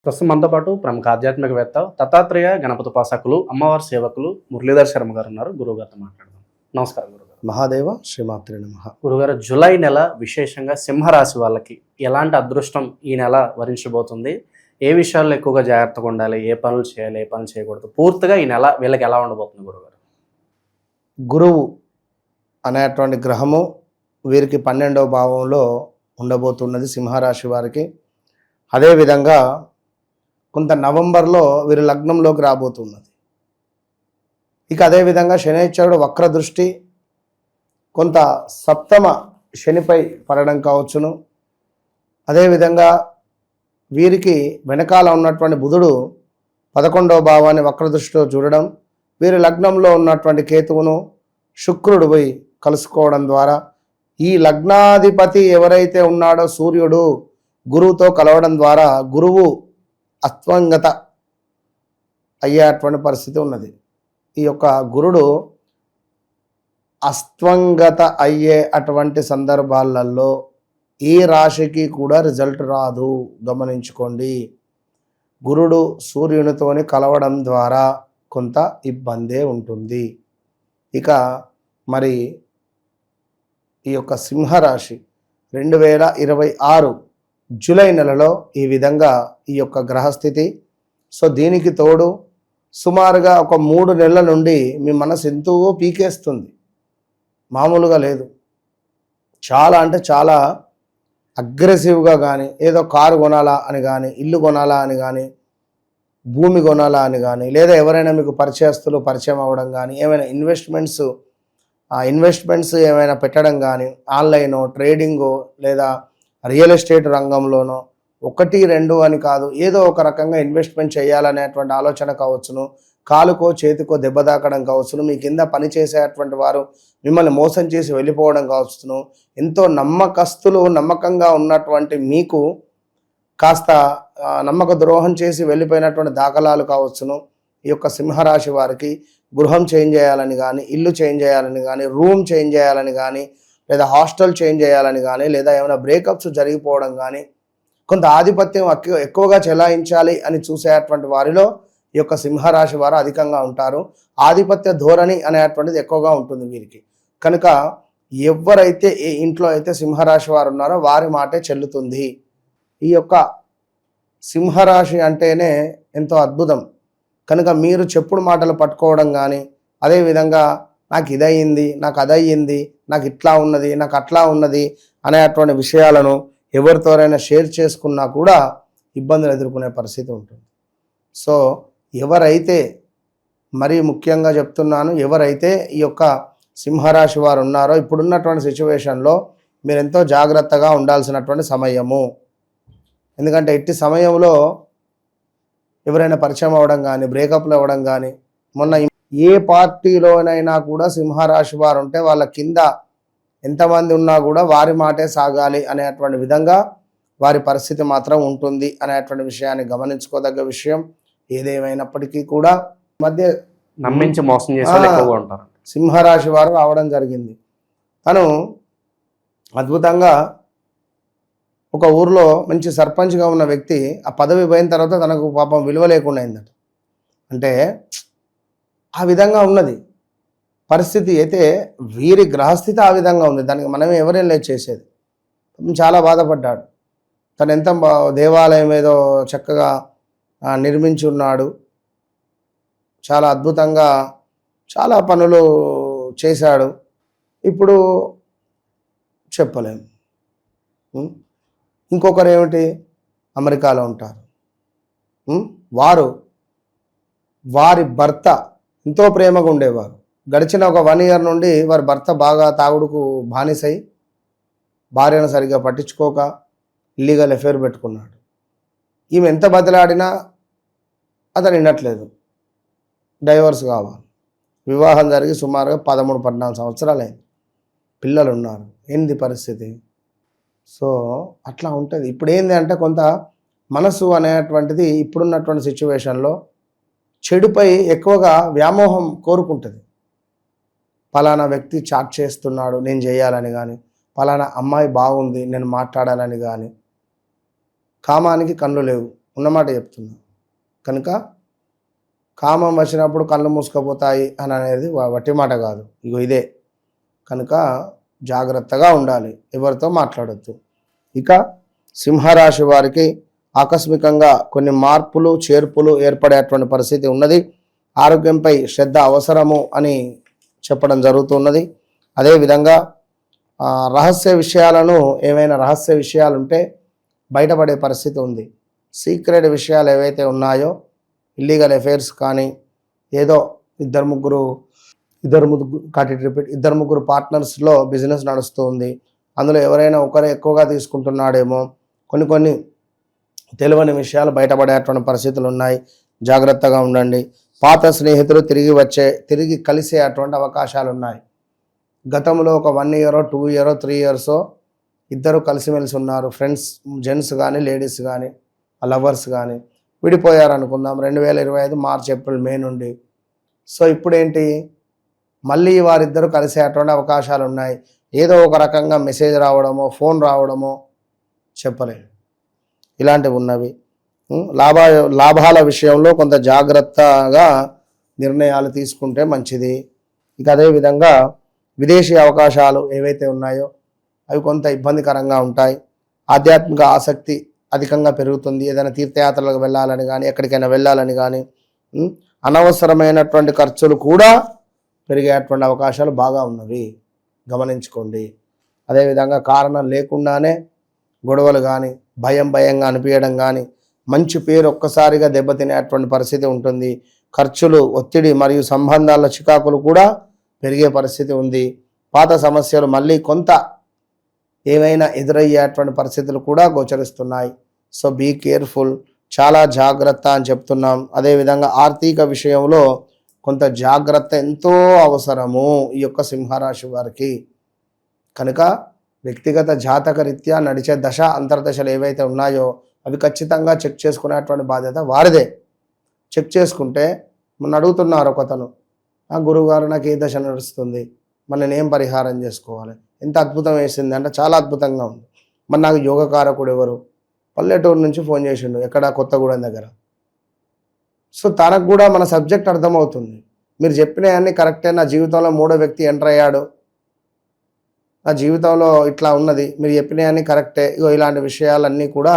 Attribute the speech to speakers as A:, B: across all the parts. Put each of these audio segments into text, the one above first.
A: ప్రస్తుతం మనతో పాటు ప్రముఖ ఆధ్యాత్మికవేత్త దత్తాత్రేయ గణపతి ఉపాసకులు అమ్మవారి సేవకులు మురళీధర్ శర్మ గారు ఉన్నారు. గురువు గారితో మాట్లాడదాం. నమస్కారం గురుగారు.
B: మహాదేవ శ్రీమాత్రే నమః.
A: గురుగారు, జూలై నెల విశేషంగా సింహరాశి వాళ్ళకి ఎలాంటి అదృష్టం ఈ నెల వరించబోతుంది? ఏ విషయాల్లో ఎక్కువగా జాగ్రత్తగా ఉండాలి? ఏ పనులు చేయాలి, ఏ పనులు చేయకూడదు? పూర్తిగా ఈ నెల వీళ్ళకి ఎలా ఉండబోతుంది గురుగారు?
B: గురువు అనేటువంటి గ్రహము వీరికి 12వ భావంలో ఉండబోతున్నది సింహరాశి వారికి. అదేవిధంగా కొంత నవంబర్లో వీరి లగ్నంలోకి రాబోతున్నది. ఇక అదేవిధంగా శనైశ్వరుడు వక్ర దృష్టి కొంత సప్తమ శనిపై పడడం కావచ్చును. అదేవిధంగా వీరికి వెనకాల ఉన్నటువంటి బుధుడు 11వ భావాన్ని వక్ర దృష్టిలో చూడడం, వీరి లగ్నంలో ఉన్నటువంటి కేతువును శుక్రుడు పోయి కలుసుకోవడం ద్వారా ఈ లగ్నాధిపతి ఎవరైతే ఉన్నాడో సూర్యుడు గురువుతో కలవడం ద్వారా గురువు అస్తంగత అయ్యేటువంటి పరిస్థితి ఉన్నది. ఈ యొక్క గురుడు అస్తంగత అయ్యే అటువంటి సందర్భాలలో ఈ రాశికి కూడా రిజల్ట్ రాదు, గమనించుకోండి. గురుడు సూర్యునితోని కలవడం ద్వారా కొంత ఇబ్బందే ఉంటుంది. ఇక మరి ఈ యొక్క సింహరాశి 2026 జూలై నెలలో ఈ విధంగా ఈ యొక్క గ్రహస్థితి. సో దీనికి తోడు సుమారుగా ఒక 3 నెలల నుండి మీ మనసు ఎంతో పీకేస్తుంది, మామూలుగా లేదు. చాలా అంటే చాలా అగ్రెసివ్గా కానీ, ఏదో కారు కొనాలా అని కానీ, ఇల్లు కొనాలా అని కానీ, భూమి కొనాలా అని కానీ, లేదా ఎవరైనా మీకు పరిచయస్తులు పరిచయం అవ్వడం కానీ, ఏమైనా ఇన్వెస్ట్మెంట్స్ ఏమైనా పెట్టడం కానీ, ఆన్లైనో ట్రేడింగో లేదా రియల్ ఎస్టేట్ రంగంలోనో 1, 2 అని కాదు, ఏదో ఒక రకంగా ఇన్వెస్ట్మెంట్ చేయాలనేటువంటి ఆలోచన కావచ్చును. కాలుకో చేతికో దెబ్బ తాకడం కావచ్చును. మీ కింద పనిచేసేటువంటి వారు మిమ్మల్ని మోసం చేసి వెళ్ళిపోవడం కావచ్చును. ఎంతో నమ్మకంగా ఉన్నటువంటి మీకు కాస్త నమ్మక ద్రోహం చేసి వెళ్ళిపోయినటువంటి దాఖలాలు కావచ్చును. ఈ యొక్క సింహరాశి వారికి గృహం చేంజ్ చేయాలని కానీ, ఇల్లు చేంజ్ చేయాలని కానీ, రూమ్ చేంజ్ చేయాలని కానీ, లేదా హాస్టల్ చేంజ్ చేయాలని కానీ, లేదా ఏమైనా బ్రేకప్స్ జరిగిపోవడం కానీ, కొంత ఆధిపత్యం ఎక్కువగా చెలాయించాలి అని చూసేటువంటి వారిలో ఈ యొక్క సింహరాశి వారు అధికంగా ఉంటారు. ఆధిపత్య ధోరణి అనేటువంటిది ఎక్కువగా ఉంటుంది వీరికి. కనుక ఎవరైతే ఏ ఇంట్లో అయితే సింహరాశి వారు ఉన్నారో వారి మాటే చెల్లుతుంది. ఈ యొక్క సింహరాశి అంటేనే ఎంతో అద్భుతం. కనుక మీరు చెప్పుడు మాటలు పట్టుకోవడం కానీ, అదేవిధంగా నాకు ఇదయ్యింది, నాకు అదయ్యింది, నాకు ఇట్లా ఉన్నది, నాకు అట్లా ఉన్నది అనేటువంటి విషయాలను ఎవరితోనైనా షేర్ చేసుకున్నా కూడా ఇబ్బందులు ఎదుర్కొనే పరిస్థితి ఉంటుంది. సో ఎవరైతే, మరీ ముఖ్యంగా చెప్తున్నాను, ఎవరైతే ఈ యొక్క సింహరాశి వారు ఉన్నారో ఇప్పుడున్నటువంటి సిచ్యువేషన్లో మీరు ఎంతో జాగ్రత్తగా ఉండాల్సినటువంటి సమయము. ఎందుకంటే ఇట్టి సమయంలో ఎవరైనా పరిచయం అవ్వడం కానీ, బ్రేకప్లు అవ్వడం కానీ, మొన్న ఏ పార్టీలోనైనా కూడా సింహరాశి వారు ఉంటే వాళ్ళ కింద ఎంతమంది ఉన్నా కూడా వారి మాటే సాగాలి అనేటువంటి విధంగా వారి పరిస్థితి మాత్రం ఉంటుంది అనేటువంటి విషయాన్ని గమనించుకోదగ్గ విషయం. ఏదేమైనప్పటికీ కూడా మధ్య
A: నమ్మించి మోసం చేసే ఎక్కువగా ఉంటారు.
B: సింహరాశి వారు రావడం జరిగింది. తను అద్భుతంగా ఒక ఊర్లో మంచి సర్పంచ్గా ఉన్న వ్యక్తి ఆ పదవి పోయిన తర్వాత తనకు పాపం విలువ లేకుండా అయిందట. అంటే ఆ విధంగా ఉన్నది పరిస్థితి. అయితే వీరి గ్రహస్థితి ఆ విధంగా ఉంది. దానికి మనమే ఎవరేం లేదు చేసేది. చాలా బాధపడ్డాడు. తను ఎంత దేవాలయం ఏదో చక్కగా నిర్మించి ఉన్నాడు, చాలా అద్భుతంగా చాలా పనులు చేశాడు. ఇప్పుడు చెప్పలేము. ఇంకొకరు ఏమిటి, అమెరికాలో ఉంటారు. వారి భర్త ఎంతో ప్రేమగా ఉండేవారు. గడిచిన ఒక 1 year నుండి వారి భర్త బాగా తాగుడుకు బానిసై భార్యను సరిగ్గా పట్టించుకోక ఇల్లీగల్ అఫేర్ పెట్టుకున్నాడు. ఈమె ఎంత బతిలాడినా అతను వినట్లేదు. డైవర్స్ కావాలి. వివాహం జరిగి సుమారుగా 13-14 సంవత్సరాలు అయింది. పిల్లలు ఉన్నారు. ఏంది పరిస్థితి? సో అట్లా ఉంటుంది. ఇప్పుడు ఏంది అంటే కొంత మనసు అనేటువంటిది ఇప్పుడున్నటువంటి సిచ్యువేషన్లో చెడుపై ఎక్కువగా వ్యామోహం కోరుకుంటుంది. పలానా వ్యక్తి చాట్ చేస్తున్నాడు నేను చేయాలని కానీ, పలానా అమ్మాయి బాగుంది నేను మాట్లాడాలని కానీ, కామానికి కళ్ళు లేవు. ఉన్నమాట చెప్తున్నా. కనుక కామం వచ్చినప్పుడు కళ్ళు మూసుకుపోతాయి అని అనేది వట్టి మాట కాదు. ఇగో ఇదే. కనుక జాగ్రత్తగా ఉండాలి, ఎవరితో మాట్లాడొద్దు. ఇక సింహరాశి వారికి ఆకస్మికంగా కొన్ని మార్పులు చేర్పులు ఏర్పడేటువంటి పరిస్థితి ఉన్నది. ఆరోగ్యంపై శ్రద్ధ అవసరము అని చెప్పడం జరుగుతున్నది. అదేవిధంగా రహస్య విషయాలను, ఏమైనా రహస్య విషయాలు ఉంటే బయటపడే పరిస్థితి ఉంది. సీక్రెట్ విషయాలు ఏవైతే ఉన్నాయో, ఇల్లీగల్ అఫైర్స్ కానీ, ఏదో ఇద్దరు ముగ్గురు పార్ట్నర్స్లో బిజినెస్ నడుస్తూ ఉంది, అందులో ఎవరైనా ఒకరు ఎక్కువగా తీసుకుంటున్నాడేమో, కొన్ని తెలియని విషయాలు బయటపడేటువంటి పరిస్థితులు ఉన్నాయి. జాగ్రత్తగా ఉండండి. పాత స్నేహితులు తిరిగి కలిసే అటువంటి అవకాశాలు ఉన్నాయి. గతంలో ఒక 1 year 2 year 3 years ఇద్దరు కలిసిమెలిసి ఉన్నారు, ఫ్రెండ్స్, జెంట్స్ కానీ లేడీస్ కానీ లవర్స్ కానీ విడిపోయారు అనుకుందాం 2025 మార్చ్ ఏప్రిల్ మే నుండి. సో ఇప్పుడు ఏంటి, మళ్ళీ వారిద్దరూ కలిసేటువంటి అవకాశాలు ఉన్నాయి. ఏదో ఒక రకంగా మెసేజ్ రావడమో ఫోన్ రావడమో చెప్పలేము, ఇలాంటివి ఉన్నవి. లాభాల విషయంలో కొంత జాగ్రత్తగా నిర్ణయాలు తీసుకుంటే మంచిది. ఇక అదేవిధంగా విదేశీ అవకాశాలు ఏవైతే ఉన్నాయో అవి కొంత ఇబ్బందికరంగా ఉంటాయి. ఆధ్యాత్మిక ఆసక్తి అధికంగా పెరుగుతుంది. ఏదైనా తీర్థయాత్రలకు వెళ్ళాలని కానీ, ఎక్కడికైనా వెళ్ళాలని కానీ, అనవసరమైనటువంటి ఖర్చులు కూడా పెరిగేటువంటి అవకాశాలు బాగా ఉన్నవి, గమనించుకోండి. అదేవిధంగా కారణం లేకుండానే గొడవలు కానీ, భయంగా అనిపించడం కానీ, మంచి పేరు ఒక్కసారిగా దెబ్బతినేటువంటి పరిస్థితి ఉంటుంది. ఖర్చులు, ఒత్తిడి మరియు సంబంధాల చికాకులు కూడా పెరిగే పరిస్థితి ఉంది. పాత సమస్యలు మళ్ళీ కొంత ఏమైనా ఎదురయ్యేటువంటి పరిస్థితులు కూడా గోచరిస్తున్నాయి. సో బీ కేర్ఫుల్, చాలా జాగ్రత్త అని చెప్తున్నాం. అదేవిధంగా ఆర్థిక విషయంలో కొంత జాగ్రత్త ఎంతో అవసరము ఈ యొక్క సింహరాశి వారికి. కనుక వ్యక్తిగత జాతక రీత్యా నడిచే దశ అంతర్దశలు ఏవైతే ఉన్నాయో అవి ఖచ్చితంగా చెక్ చేసుకునేటువంటి బాధ్యత వారిదే. చెక్ చేసుకుంటే మొన్న అడుగుతున్నారు ఒకతను, గురువుగారు నాకు ఏ దశ నడుస్తుంది, మరి నేనేం పరిహారం చేసుకోవాలి, ఎంత అద్భుతం వేసింది అంటే చాలా అద్భుతంగా ఉంది. మరి నాకు యోగకారకుడు ఎవరు, పల్లెటూరు నుంచి ఫోన్ చేసిండు, ఎక్కడ కొత్తగూడెం దగ్గర. సో తనకు కూడా మన సబ్జెక్ట్ అర్థమవుతుంది. మీరు చెప్పినవన్నీ కరెక్టే, నా జీవితంలో 3వ వ్యక్తి ఎంటర్ అయ్యాడు, నా జీవితంలో ఇట్లా ఉన్నది, మీరు చెప్పినవన్నీ కరెక్టే. ఇగో ఇలాంటి విషయాలన్నీ కూడా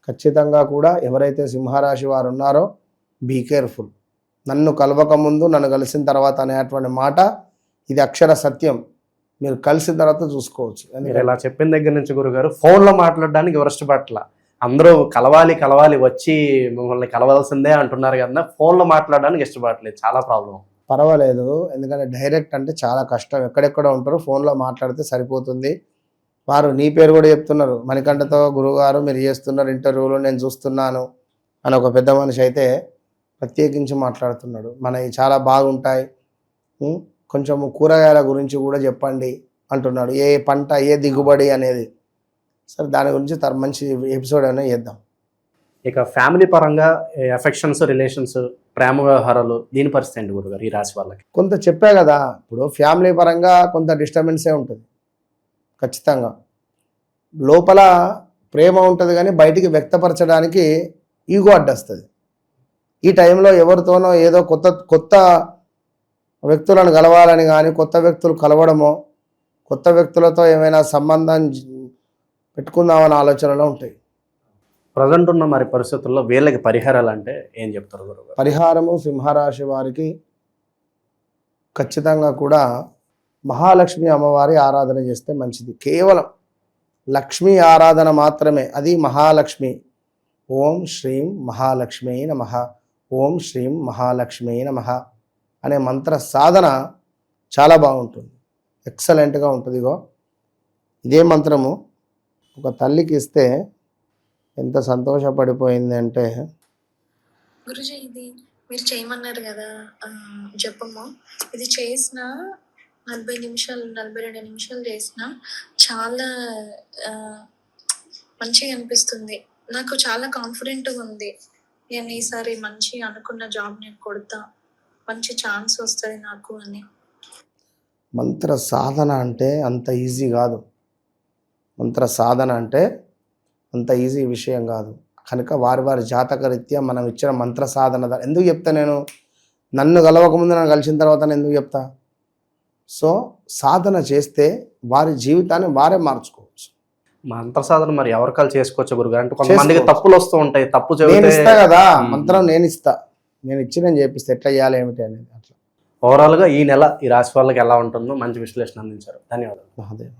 B: ఖచ్చితంగా కూడా ఎవరైతే సింహరాశి వారు ఉన్నారో బీ కేర్ఫుల్. నన్ను కలవకముందు నన్ను కలిసిన తర్వాత అనేటువంటి మాట ఇది అక్షర సత్యం. మీరు కలిసిన తర్వాత చూసుకోవచ్చు.
A: మీరు ఇలా చెప్పిన దగ్గర నుంచి గురుగారు ఫోన్లో మాట్లాడడానికి ఎవరు ఇష్టపట్ల, అందరూ కలవాలి వచ్చి మిమ్మల్ని కలవాల్సిందే అంటున్నారు కదా, ఫోన్లో మాట్లాడడానికి ఇష్టపడట్లేదు, చాలా ప్రాబ్లం.
B: పర్వాలేదు, ఎందుకంటే డైరెక్ట్ అంటే చాలా కష్టం. ఎక్కడెక్కడ ఉంటారో ఫోన్లో మాట్లాడితే సరిపోతుంది. వారు నీ పేరు కూడా చెప్తున్నారు, మణికంఠతో గురువుగారు మీరు చేస్తున్నారు ఇంటర్వ్యూలో నేను చూస్తున్నాను అని ఒక పెద్ద మనిషి అయితే ప్రత్యేకించి మాట్లాడుతున్నాడు. మనవి చాలా బాగుంటాయి, కొంచెము కూరగాయల గురించి కూడా చెప్పండి అంటున్నాడు, ఏ పంట ఏ దిగుబడి అనేది. సరే దాని గురించి మంచి ఎపిసోడ్ అయినా చేద్దాం.
A: ఇక ఫ్యామిలీ పరంగా ఎఫెక్షన్స్, రిలేషన్స్, ప్రేమ వ్యవహారాలు, దీని పరిస్థితి ఏంటి గురుగారు ఈ రాశి వాళ్ళకి?
B: కొంత చెప్పా కదా, ఇప్పుడు ఫ్యామిలీ పరంగా కొంత డిస్టర్బెన్సే ఉంటుంది ఖచ్చితంగా. లోపల ప్రేమ ఉంటుంది కానీ బయటికి వ్యక్తపరచడానికి ఈగో అడ్డొస్తుంది. ఈ టైంలో ఎవరితోనో ఏదో కొత్త వ్యక్తులను కలవాలని కానీ, కొత్త వ్యక్తులు కలవడమో, కొత్త వ్యక్తులతో ఏమైనా సంబంధం పెట్టుకుందామనే ఆలోచనలో ఉంటాయి.
A: ప్రజెంట్ ఉన్న మరి పరిస్థితుల్లో వీళ్ళకి పరిహారాలు అంటే ఏం చెప్తారు గురుగారు?
B: పరిహారము సింహరాశి వారికి ఖచ్చితంగా కూడా మహాలక్ష్మి అమ్మవారి ఆరాధన చేస్తే మంచిది. కేవలం లక్ష్మీ ఆరాధన మాత్రమే, అది మహాలక్ష్మి. ఓం శ్రీం మహాలక్ష్మీ నమః, ఓం శ్రీం మహాలక్ష్మీ నమః అనే మంత్ర సాధన చాలా బాగుంటుంది, ఎక్సలెంట్గా ఉంటుంది. ఇదే మంత్రము ఒక తల్లికి ఇస్తే ఎంత సంతోషపడిపోయింది అంటే,
C: గురుజీ ఇది మీరు చేయమన్నారు కదా జపము, ఇది చేసిన 40 నిమిషాలు 42 నిమిషాలు చేసిన చాలా మంచిగా అనిపిస్తుంది. నాకు చాలా కాన్ఫిడెంట్గా ఉంది, నేను ఈసారి మంచి అనుకున్న జాబ్ నేను కొడతా, మంచి ఛాన్స్ వస్తుంది నాకు అని.
B: మంత్ర సాధన అంటే అంత ఈజీ కాదు. మంత్ర సాధన అంటే అంత ఈజీ విషయం కాదు. కనుక వారి వారి జాతక రీత్యా మనం ఇచ్చిన మంత్ర సాధన ఎందుకు చెప్తా నేను, నన్ను కలవకముందు నన్ను కలిసిన తర్వాత నేను ఎందుకు చెప్తా. సో సాధన చేస్తే వారి జీవితాన్ని వారే మార్చుకోవచ్చు.
A: మంత్ర సాధన మరి ఎవరికాలు చేసుకోవచ్చు గురుగారు? అంటే కొంతమందికి
B: చేసుకోవచ్చు.
A: తప్పులు వస్తూ ఉంటాయి, తప్పు
B: నేను
A: చెబితే
B: ఇస్తా కదా మంత్రం, నేను ఇస్తా, నేను ఇచ్చి నేను చేపిస్తే ఎట్లా చేయాలి ఏమిటి అనేది అట్లా.
A: ఓవరాల్ గా ఈ నెల ఈ రాశి వాళ్ళకి ఎలా ఉంటుందో మంచి విశ్లేషణ అందించారు. ధన్యవాదాలు.
B: మహాదేవ్.